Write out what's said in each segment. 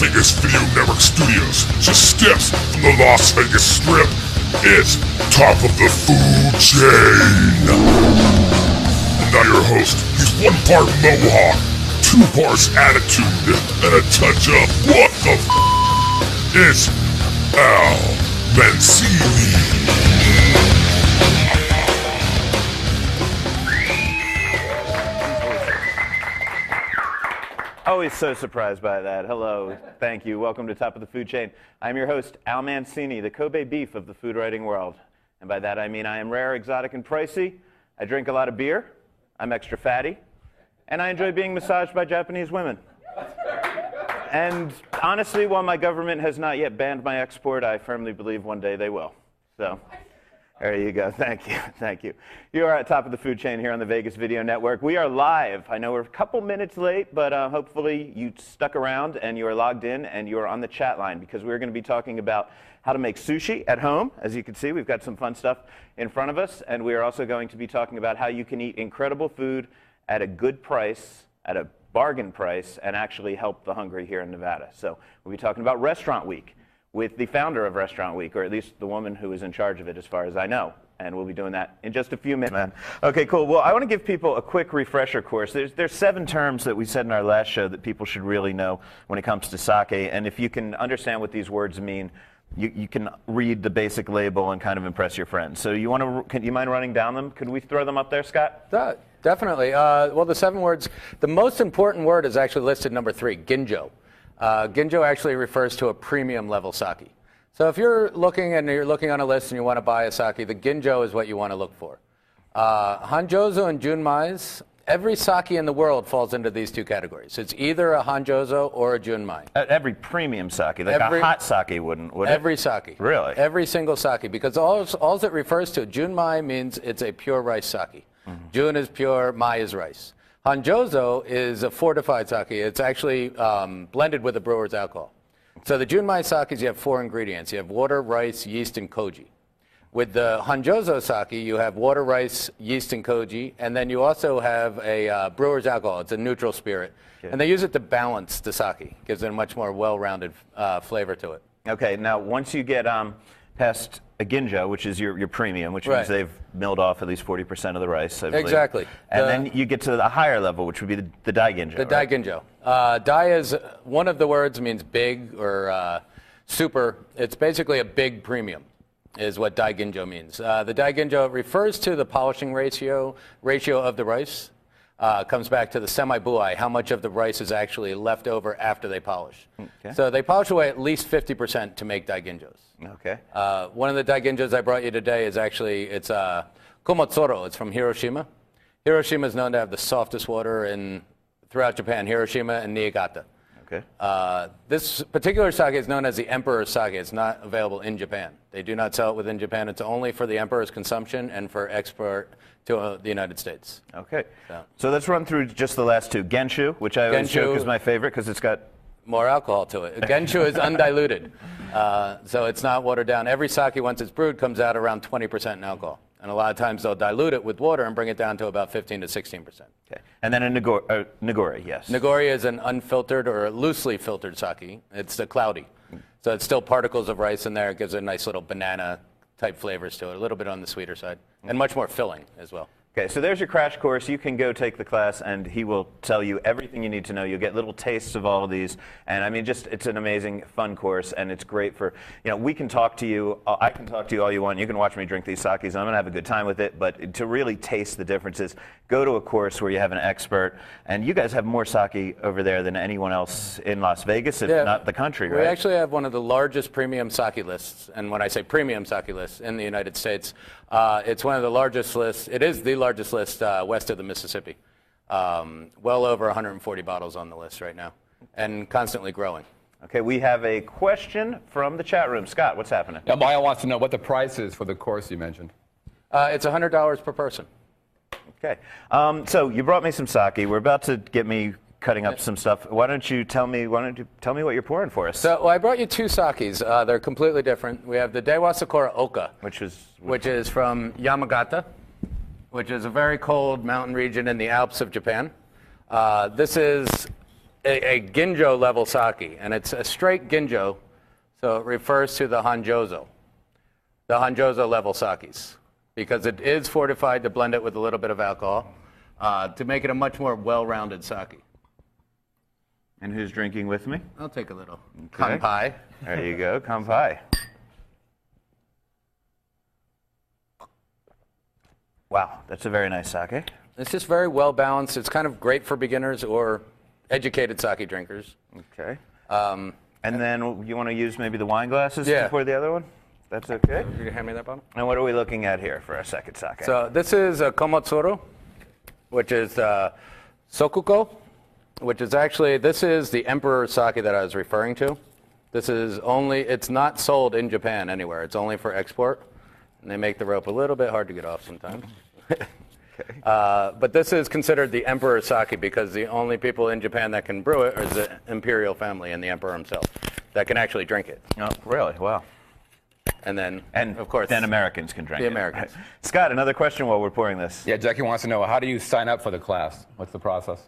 Vegas Video Network Studios, just steps from the Las Vegas Strip. It's Top of the Food Chain. And now your host, he's 1 part Mohawk, 2 parts attitude, and a touch of what the It's Al Mancini. Always so surprised by that. Hello, thank you. Welcome to Top of the Food Chain. I'm your host, Al Mancini, the Kobe beef of the food writing world. And by that I mean I am rare, exotic, and pricey. I drink a lot of beer. I'm extra fatty. And I enjoy being massaged by Japanese women. And honestly, while my government has not yet banned my export, I firmly believe one day they will. So there you go. Thank you. Thank you. You are at Top of the Food Chain here on the Vegas Video Network. We are live. I know we're a couple minutes late, but hopefully you stuck around and you are logged in and you are on the chat line because we're going to be talking about how to make sushi at home. As you can see, we've got some fun stuff in front of us, and we are also going to be talking about how you can eat incredible food at a good price, at a bargain price, and actually help the hungry here in Nevada. So we'll be talking about Restaurant Week with the founder of Restaurant Week, or at least the woman who is in charge of it as far as I know. And we'll be doing that in just a few minutes, man. Okay, cool. Well, I want to give people a quick refresher course. There's 7 terms that we said in our last show that people should really know when it comes to sake. And if you can understand what these words mean, you can read the basic label and kind of impress your friends. So you mind running down them? Could we throw them up there, Scott? Definitely. Well, the 7 words, the most important word is actually listed number 3, ginjo. Ginjo actually refers to a premium level sake. So if you're looking on a list and you want to buy a sake, the ginjo is what you want to look for. Hanjozo and junmais, every sake in the world falls into these 2 categories. It's either a hanjozo or a junmai. Every premium sake, like a hot sake would it? Every sake. Really? Every single sake, because all it refers to, junmai means it's a pure rice sake. Mm-hmm. Jun is pure, mai is rice. Hanjozo is a fortified sake. It's actually blended with a brewer's alcohol. So the junmai sakes, you have 4 ingredients. You have water, rice, yeast, and koji. With the hanjozo sake, you have water, rice, yeast, and koji, and then you also have a brewer's alcohol. It's a neutral spirit. Okay. And they use it to balance the sake. Gives it a much more well-rounded flavor to it. Okay, now once you get past a ginjo, which is your premium, which means they've milled off at least 40% of the rice, I believe. Exactly. And then you get to the higher level, which would be the dai ginjo. The dai ginjo. Dai is one of the words means big or super. It's basically a big premium is what dai ginjo means. The dai ginjo refers to the polishing ratio of the rice. Comes back to the semi-buai, how much of the rice is actually left over after they polish. Okay. So they polish away at least 50% to make dai ginjos. Okay. One of the dai ginjos I brought you today is actually, it's Komatsuro. It's from Hiroshima. Hiroshima is known to have the softest water throughout Japan, Hiroshima and Niigata. Okay. This particular sake is known as the Emperor's sake. It's not available in Japan. They do not sell it within Japan. It's only for the Emperor's consumption and for export to the United States. Okay. So let's run through just the last 2. Genshu, which I always joke is my favorite because it's got more alcohol to it. Genshu is undiluted, so it's not watered down. Every sake, once it's brewed, comes out around 20% in alcohol. And a lot of times they'll dilute it with water and bring it down to about 15 to 16%. Okay. And then a nigori, yes. Nigori is an unfiltered or loosely filtered sake. It's cloudy. So it's still particles of rice in there. It gives it a nice little banana-type flavors to it, a little bit on the sweeter side, and much more filling as well. Okay, so there's your crash course. You can go take the class, and he will tell you everything you need to know. You'll get little tastes of all of these, and I mean, it's an amazing, fun course, and it's great for, we can talk to you. I can talk to you all you want. You can watch me drink these sakes, and I'm going to have a good time with it, but to really taste the differences, go to a course where you have an expert, and you guys have more sake over there than anyone else in Las Vegas, if not the country, right? We actually have one of the largest premium sake lists, and when I say premium sake lists in the United States, it's one of the largest lists. It is the largest list west of the Mississippi. Well over 140 bottles on the list right now, and constantly growing. Okay, we have a question from the chat room. Scott, what's happening? Yeah, Maya wants to know what the price is for the course you mentioned. It's $100 per person. Okay, so you brought me some sake. We're about to get me cutting up some stuff. Why don't you tell me what you're pouring for us? So I brought you 2 sakes. They're completely different. We have the Dewa Sakura Oka, which is from Yamagata, which is a very cold mountain region in the Alps of Japan. This is a ginjo level sake, and it's a straight ginjo, so it refers to the Hanjozo level sakes, because it is fortified to blend it with a little bit of alcohol to make it a much more well-rounded sake. And who's drinking with me? I'll take a little. Okay. Kanpai. There you go, kanpai. Wow, that's a very nice sake. It's just very well balanced. It's kind of great for beginners or educated sake drinkers. Okay. And then you want to use maybe the wine glasses to pour the other one? That's okay. You can hand me that bottle? And what are we looking at here for our second sake? So this is a komatsuru, which is sokuko, which is actually, this is the emperor sake that I was referring to. This is only, it's not sold in Japan anywhere. It's only for export. And they make the rope a little bit hard to get off sometimes. Okay. But this is considered the emperor sake because the only people in Japan that can brew it is the imperial family and the emperor himself that can actually drink it. Oh, really? Wow. And then, of course, then Americans can drink it. The Americans. Right. Scott, another question while we're pouring this. Yeah, Jackie wants to know, how do you sign up for the class? What's the process?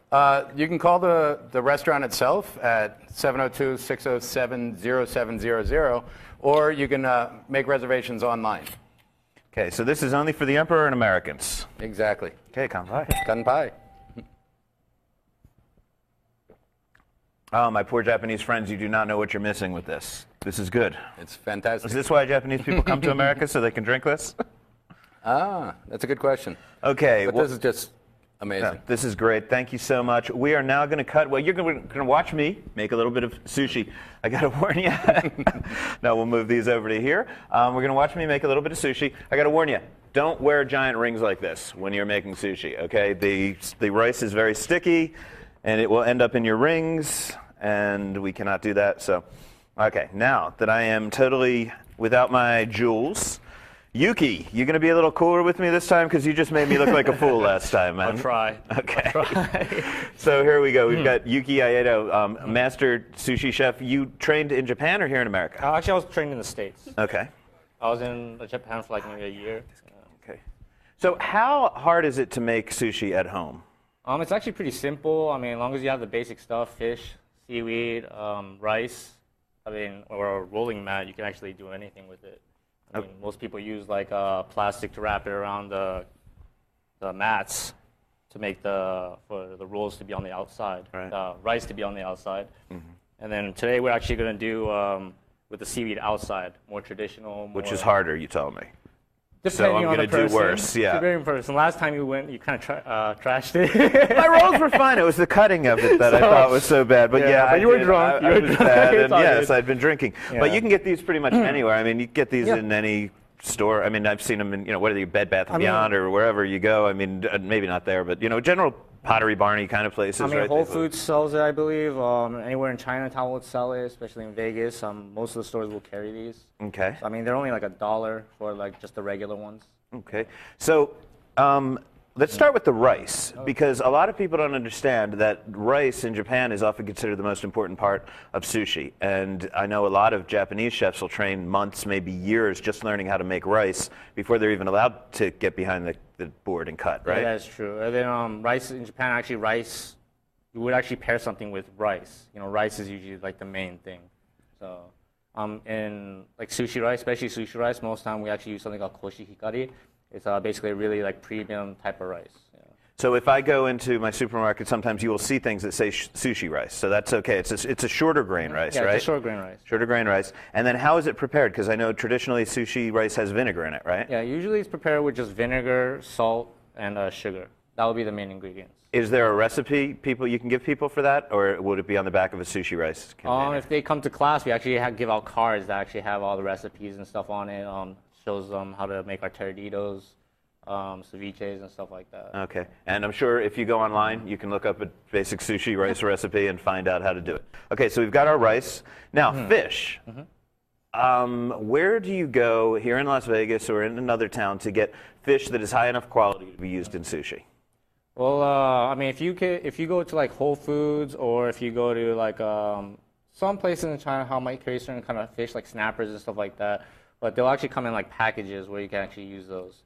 You can call the restaurant itself at 702-607-0700, or you can make reservations online. Okay, so this is only for the emperor and Americans. Exactly. Okay, kanpai. Kanpai. Oh, my poor Japanese friends, you do not know what you're missing with this. This is good. It's fantastic. Is this why Japanese people come to America, so they can drink this? That's a good question. Okay. But this is just amazing. Yeah, this is great. Thank you so much. We are now going to cut. Well, you're going to watch me make a little bit of sushi. I got to warn you. No, we'll move these over to here. We're going to watch me make a little bit of sushi. I got to warn you. Don't wear giant rings like this when you're making sushi. Okay. The rice is very sticky, and it will end up in your rings, and we cannot do that. So, okay. Now that I am totally without my jewels. Yuki, you going to be a little cooler with me this time? Because you just made me look like a fool last time, man. I'll try. Okay. I'll try. So here we go. We've got Yuki Aedo, master sushi chef. You trained in Japan or here in America? Actually, I was trained in the States. Okay. I was in Japan for like maybe a year. Okay. So how hard is it to make sushi at home? It's actually pretty simple. I mean, as long as you have the basic stuff, fish, seaweed, rice, or a rolling mat, you can actually do anything with it. I mean, most people use like plastic to wrap it around the mats to make for the rolls to be on the outside, right. Rice to be on the outside. Mm-hmm. And then today we're actually going to do with the seaweed outside, more traditional. Which is harder, you told me. Depending so I'm going to do worse, yeah. Depending on the person. Last time you went, you kind of trashed it. My rolls were fine. It was the cutting of it that I thought was so bad. But yeah, but you were drunk. I was bad, and yes, I'd been drinking. Yeah. But you can get these pretty much anywhere. I mean, you get these in any store. I mean, I've seen them in, whether you Bed Bath & Beyond or wherever you go. I mean, maybe not there, but, general Pottery Barney kind of places, I mean, right? Whole Foods sells it, I believe. Anywhere in Chinatown would sell it, especially in Vegas. Most of the stores will carry these. Okay. So, I mean, they're only like $1 for like just the regular ones. Okay. So let's start with the rice, because a lot of people don't understand that rice in Japan is often considered the most important part of sushi. And I know a lot of Japanese chefs will train months, maybe years, just learning how to make rice before they're even allowed to get behind the board and cut, right? Yeah, that's true. And then rice in Japan, actually rice, you would actually pair something with rice. Rice is usually like the main thing. So in like sushi rice, especially sushi rice, most of the time we actually use something called koshi hikari. It's basically a really like premium type of rice. Yeah. So if I go into my supermarket, sometimes you will see things that say sushi rice. So that's okay. It's a shorter grain rice, right? Yeah, it's a short grain rice. Shorter grain rice. And then how is it prepared? Because I know traditionally sushi rice has vinegar in it, right? Yeah, usually it's prepared with just vinegar, salt, and sugar. That would be the main ingredients. Is there a recipe you can give people for that, or would it be on the back of a sushi rice container? If they come to class, we actually give out cards that actually have all the recipes and stuff on it. Shows them how to make our taraditos, ceviches, and stuff like that. Okay. And I'm sure if you go online, you can look up a basic sushi rice recipe and find out how to do it. Okay, so we've got our rice. Now, fish. Where do you go here in Las Vegas or in another town to get fish that is high enough quality to be used in sushi? Well, I mean, if you go to like Whole Foods, or if you go to like some places in China, how might carry certain kind of fish like snappers and stuff like that, but they'll actually come in like packages where you can actually use those.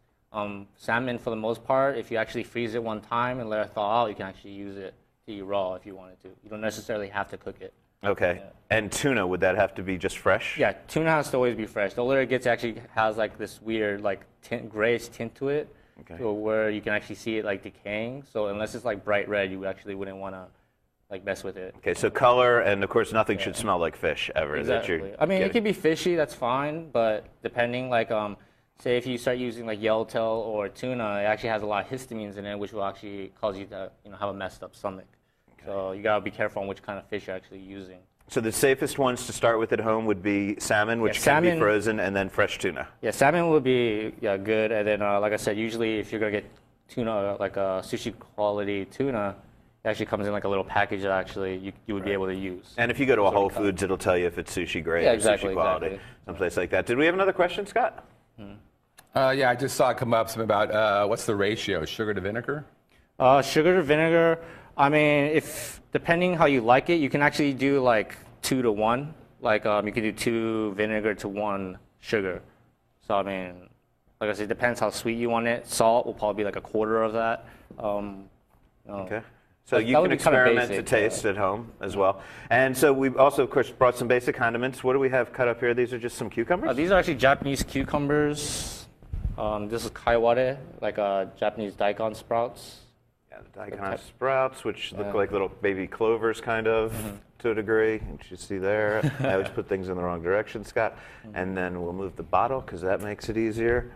Salmon, for the most part, if you actually freeze it one time and let it thaw out, you can actually use it to eat raw if you wanted to. You don't necessarily have to cook it. Okay. Yeah. And tuna, would that have to be just fresh? Yeah, tuna has to always be fresh. The older it gets, actually has like this weird like grayish tint to it, to where you can actually see it like decaying. So unless it's like bright red, you actually wouldn't want to like mess with it. Okay, so color, and of course nothing should smell like fish ever. Exactly. I mean, it could be fishy, that's fine, but depending, like, say if you start using like yellowtail or tuna, it actually has a lot of histamines in it, which will actually cause you to, have a messed up stomach. Okay. So you gotta be careful on which kind of fish you're actually using. So the safest ones to start with at home would be salmon, which can be frozen, and then fresh tuna. Yeah, salmon would be good, and then like I said, usually if you're gonna get tuna, like a sushi quality tuna, it actually comes in like a little package that actually you would be able to use. And if you go to a Whole Foods, it'll tell you if it's sushi grade or sushi quality, someplace like that. Did we have another question, Scott? Yeah, I just saw it come up some about what's the ratio, sugar to vinegar? Sugar to vinegar, I mean, if depending how you like it, you can actually do like 2 to 1. Like you can do 2 vinegar to 1 sugar. So I mean, like I said, it depends how sweet you want it. Salt will probably be like a quarter of that. Okay. So you can experiment to taste at home as well. And so we also, of course, brought some basic condiments. What do we have cut up here? These are just some cucumbers? These are actually Japanese cucumbers. This is kaiware, like Japanese daikon sprouts. Yeah, the daikon sprouts, which look like little baby clovers, kind of, to a degree. Which you see there. I always put things in the wrong direction, Scott. And then we'll move the bottle, because that makes it easier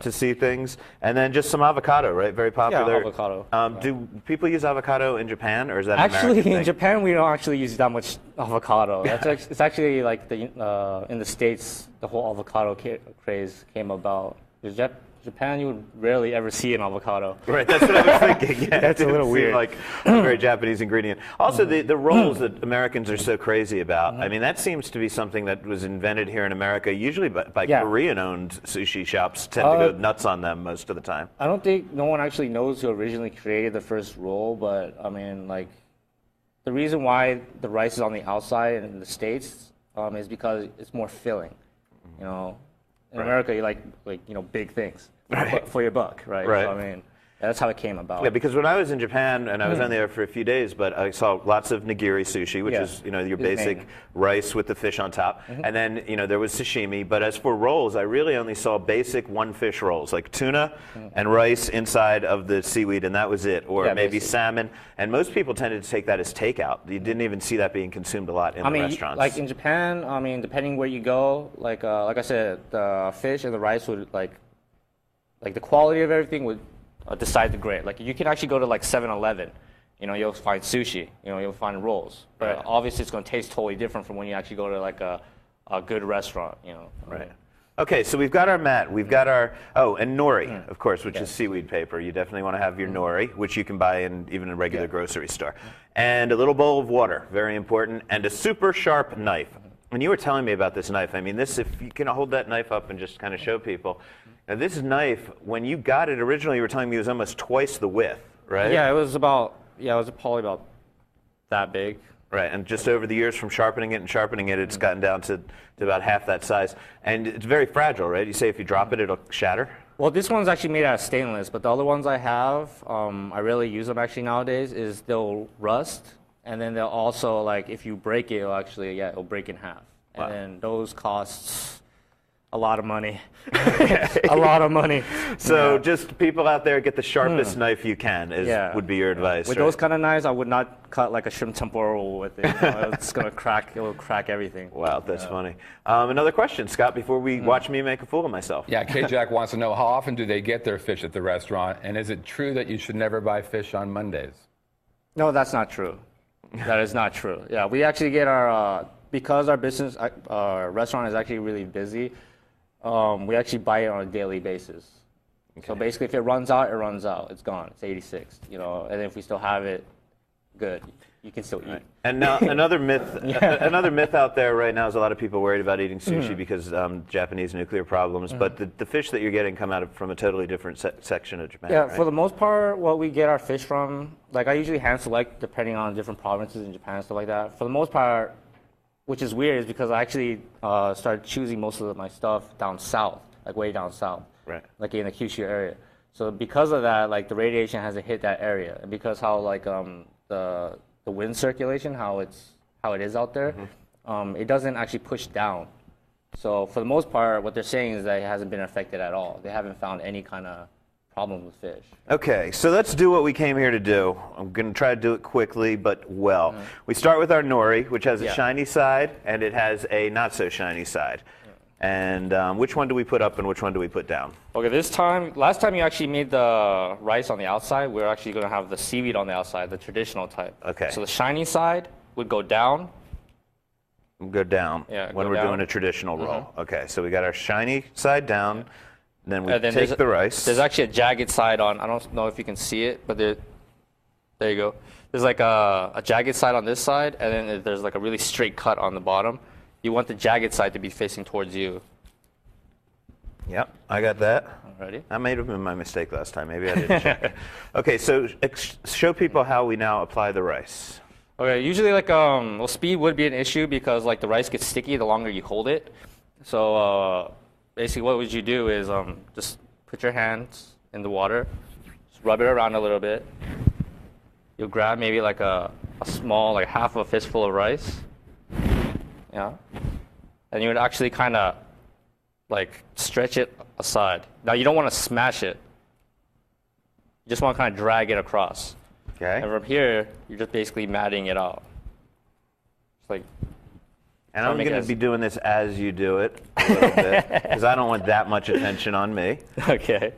to see things. And then just some avocado, right? Very popular. Yeah, avocado. Do people use avocado in Japan, or is that an actually American in thing? Japan we don't actually use that much avocado. It's actually like in the States the whole avocado craze came about. Japan, you would rarely ever see an avocado. Right, that's what I was thinking. Yeah, That's a little weird. Like a very Japanese ingredient. Also, the rolls that Americans are so crazy about. I mean, that seems to be something that was invented here in America, usually by Korean-owned sushi shops. Tend to go nuts on them most of the time. I don't think no one actually knows who originally created the first roll, but I mean, like, the reason why the rice is on the outside in the States is because it's more filling. In America, you like big things for your buck, right? Right. So, I mean, that's how it came about. Yeah, because when I was in Japan, and I was only there for a few days, but I saw lots of nigiri sushi, which is your basic rice with the fish on top, and then there was sashimi. But as for rolls, I really only saw basic one fish rolls, like tuna and rice inside of the seaweed, and that was it, or maybe basically salmon. And most people tended to take that as takeout. You didn't even see that being consumed a lot in the restaurants. Like in Japan, I mean, depending where you go, like I said, the fish and the rice would like the quality of everything would decide the grade. Like you can actually go to like 7-Eleven, you'll find sushi, you'll find rolls, but obviously it's going to taste totally different from when you actually go to like a good restaurant, Right. Okay, so we've got our mat, we've got our, and nori, of course, which is seaweed paper. You definitely want to have your nori, which you can buy in even a regular grocery store. And a little bowl of water, very important, and a super sharp knife. When you were telling me about this knife, I mean, if you can hold that knife up and just kind of show people. Now, this knife, when you got it originally, you were telling me it was almost twice the width, right? Yeah, it was probably about that big. Right, and just over the years from sharpening it, it's gotten down to about half that size. And it's very fragile, right? You say if you drop it, it'll shatter? Well, this one's actually made out of stainless, but the other ones I have, I really use them actually nowadays, is they'll rust, and then they'll also, like, if you break it, it'll break in half. Wow. And then those costs a lot of money. A lot of money. So just people out there, get the sharpest knife you can would be your advice. With those kind of knives, I would not cut like a shrimp tempura roll with it. It's going to crack. It will crack everything. Wow, that's funny. Another question, Scott, before we watch me make a fool of myself. Yeah, K-Jack wants to know, how often do they get their fish at the restaurant? And is it true that you should never buy fish on Mondays? No, that's not true. That is not true. Yeah, we actually get because our business, our restaurant is actually really busy, we actually buy it on a daily basis. Okay. So basically, if it runs out, it runs out. It's gone. It's 86. And if we still have it, good. You can still eat. Right. And now another myth out there right now is a lot of people worried about eating sushi because Japanese nuclear problems. But the fish that you're getting come out from a totally different section of Japan. Yeah, right? For the most part, what we get our fish from, like I usually hand select depending on different provinces in Japan and stuff like that. For the most part, which is weird, is because I actually started choosing most of my stuff down south, like way down south, right? Like in the Kyushu area. So because of that, like the radiation hasn't hit that area, and because how like the wind circulation, how it is out there, it doesn't actually push down. So for the most part, what they're saying is that it hasn't been affected at all. They haven't found any kind of problem with fish. Okay, so let's do what we came here to do. I'm going to try to do it quickly, but well. We start with our nori, which has a shiny side, and it has a not so shiny side. And which one do we put up and which one do we put down? Okay, last time you actually made the rice on the outside, we're actually going to have the seaweed on the outside, the traditional type. Okay. So the shiny side would go down. Go down when we're doing a traditional roll. Okay, so we got our shiny side down. Then we take the rice. There's actually a jagged side on. I don't know if you can see it, but there you go. There's like a jagged side on this side, and then there's like a really straight cut on the bottom. You want the jagged side to be facing towards you. Yep, I got that. Alrighty. That may have been my mistake last time. Maybe I didn't check. Okay, so show people how we now apply the rice. Okay, usually well, speed would be an issue because like the rice gets sticky the longer you hold it. So basically what would you do is just put your hands in the water, just rub it around a little bit. You'll grab maybe like a small, like half of a fistful of rice. Yeah. And you would actually kind of like stretch it aside. Now you don't want to smash it. You just want to kind of drag it across. Okay. And from here, you're just basically matting it out. It's like. And I'm going to be doing this as you do it a little bit because I don't want that much attention on me. Okay.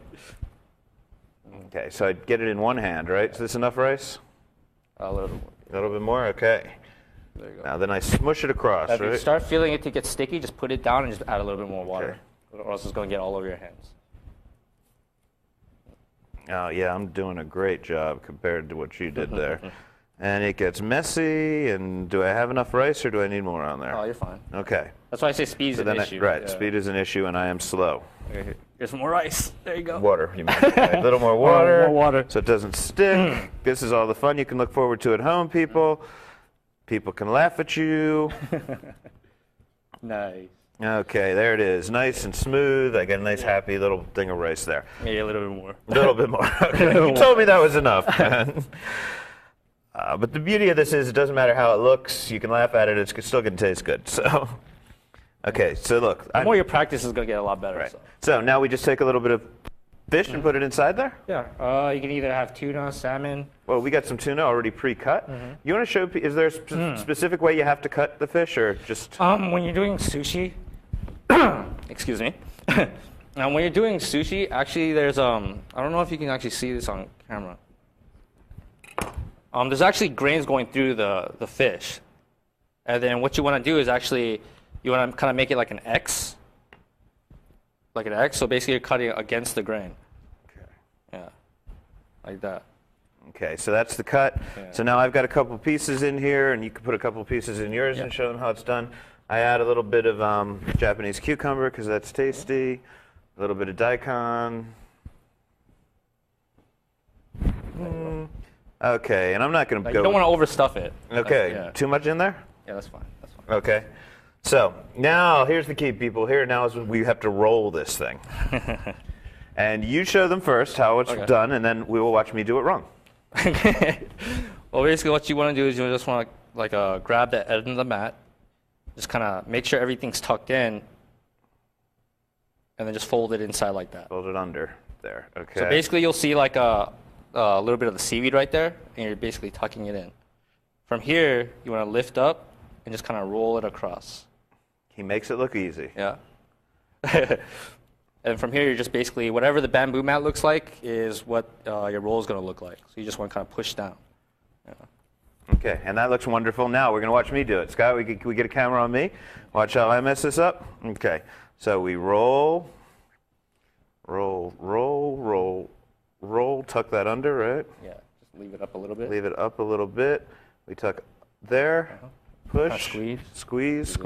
Okay, so I get it in one hand, right? Is this enough rice? A little bit more. A little bit more? Okay. There you go. Now then I smush it across, If right? you start feeling it to get sticky, just put it down and just add a little bit more water. Okay. Or else it's going to get all over your hands. Oh, yeah, I'm doing a great job compared to what you did there. And it gets messy, and do I have enough rice, or do I need more on there? Oh, you're fine. Okay. That's why I say speed is an issue. Right, Yeah. speed is an issue, and I am slow. Okay, here's some more rice. There you go. Water, you mean. Okay, a little more water. More water. So it doesn't stick. This is all the fun you can look forward to at home, people. People can laugh at you. Nice. Okay, there it is. Nice and smooth. I got a nice, happy little thing of rice there. Maybe a little bit more. A little bit more. Okay. You told me that was enough, man. But the beauty of this is it doesn't matter how it looks. You can laugh at it. It's still going to taste good. So, okay, so look. The more you practice, it's going to get a lot better. Right. So now we just take a little bit of fish and put it inside there? Yeah. You can either have tuna, salmon. Well, we got some tuna already pre-cut. You want to show, is there a specific way you have to cut the fish, or just? When you're doing sushi, excuse me. When you're doing sushi, actually there's, I don't know if you can actually see this on camera. There's actually grains going through the fish. And then what you want to do is actually, you want to kind of make it like an X. Like an X, so basically you're cutting against the grain. Okay. Yeah, like that. Okay, so that's the cut. Yeah. So now I've got a couple pieces in here, and you can put a couple pieces in yours and show them how it's done. I add a little bit of Japanese cucumber because that's tasty. A little bit of daikon. Okay, and I'm not going to go. You don't want to overstuff it. Okay, too much in there? Yeah, that's fine. That's fine. Okay. So now here's the key, people. Here now is when we have to roll this thing. And you show them first how it's done, and then we will watch me do it wrong. Well, basically what you want to do is you just want to like grab the end of the mat, just kind of make sure everything's tucked in, and then just fold it inside like that. Fold it under there. Okay. So basically you'll see like a little bit of the seaweed right there, and you're basically tucking it in. From here, you want to lift up and just kind of roll it across. He makes it look easy. Yeah. And from here, you're just basically, whatever the bamboo mat looks like is what your roll is going to look like. So you just want to kind of push down. Yeah. Okay, and that looks wonderful. Now we're going to watch me do it. Scott, can we get a camera on me? Watch how I mess this up. Okay, so we roll, tuck that under, right? Yeah, just leave it up a little bit. Leave it up a little bit. We tuck there, push, squeeze.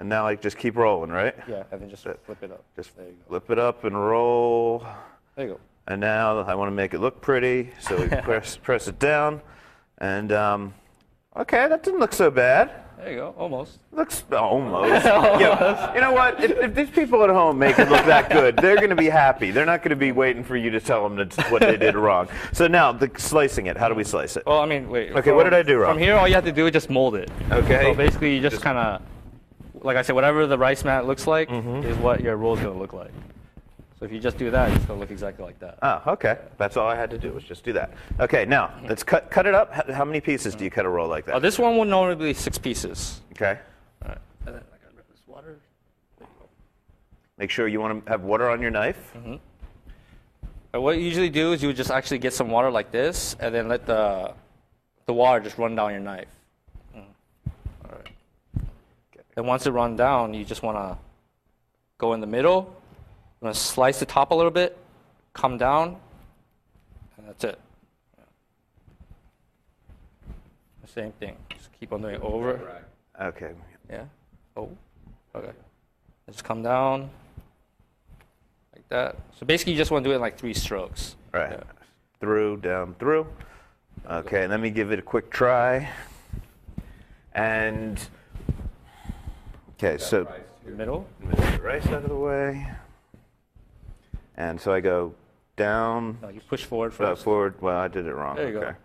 And now I just keep rolling, right? Yeah, and then just flip it up. Just there you go. flip it up and roll. There you go. And now I want to make it look pretty, so we press it down. And okay, that didn't look so bad. There you go, almost. Looks almost. Yeah. You know what? If these people at home make it look that good, they're going to be happy. They're not going to be waiting for you to tell them what they did wrong. So now, slicing it. How do we slice it? Well, I mean, wait. Okay, what did I do wrong? From here, all you have to do is just mold it. Okay. So basically, you just kind of, like I said, whatever the rice mat looks like is what your roll is going to look like. So if you just do that, it's going to look exactly like that. Oh, okay. That's all I had to do was just do that. Okay, now, let's cut it up. How many pieces do you cut a roll like that? This one would normally be 6 pieces. Okay. All right. And then I got rid of this water. There you go. Make sure you want to have water on your knife. What you usually do is you would just actually get some water like this, and then let the water just run down your knife. All right. Then once it runs down, you just want to go in the middle. I'm going to slice the top a little bit, come down, and that's it. The same thing. Just keep on doing it over. Okay. Yeah. Oh. Okay. Just come down like that. So basically, you just want to do it in like 3 strokes. Right. Yeah. Through, down, through. Okay, let me give it a quick try. And, okay, so Middle. move the rice out of the way. And so I go down, No, you push forward first. forward. Well, I did it wrong. There you okay. go.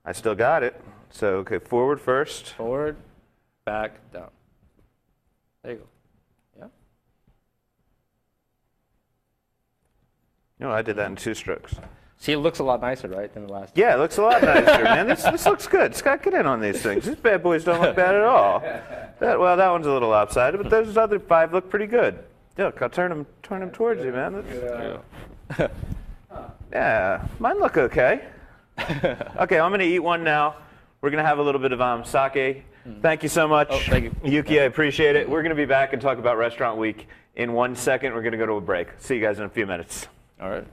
I still got it. So, okay, forward first. Forward, back, down. There you go. Yeah. No, I did that in 2 strokes. See, it looks a lot nicer, right, than the last. Yeah, it looks a lot nicer, man. This looks good. Scott, get in on these things. These bad boys don't look bad at all. That one's a little lopsided, but those other 5 look pretty good. Look, I'll turn them towards you, man. Yeah, mine look okay. Okay, I'm going to eat one now. We're going to have a little bit of sake. Thank you so much. Oh, thank you. Yuki, I appreciate it. We're going to be back and talk about Restaurant Week in 1 second. We're going to go to a break. See you guys in a few minutes. All right.